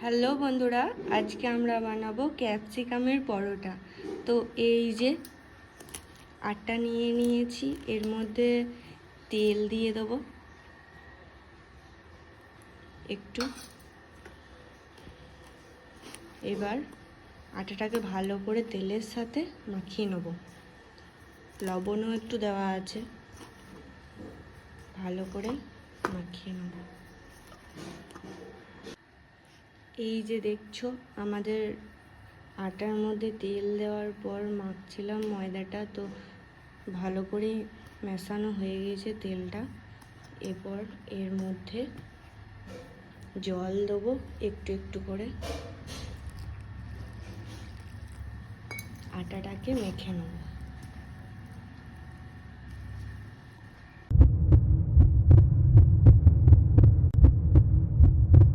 Hello বন্ধুরা, আজকে আমরা বানাবো ক্যাপসিকামের পরোটা। তো এই যে আটা নিয়ে নিয়েছি, এর মধ্যে তেল দিয়ে দেবো একটু। এবার আটাটাকে ভালো করে তেলের সাথে মাখিয়ে নেব। লবণও একটু দেওয়া আছে, ভালো করে মাখিয়ে নেব। এই যে দেখছো, আমাদের আটার মধ্যে তেল দেওয়ার পর মাখছিলাম ময়দাটা, তো ভালো করে মেশানো হয়ে গেছে তেলটা। এরপর এর মধ্যে জল দেবো একটু একটু করে, আটাটাকে মেখে নেব।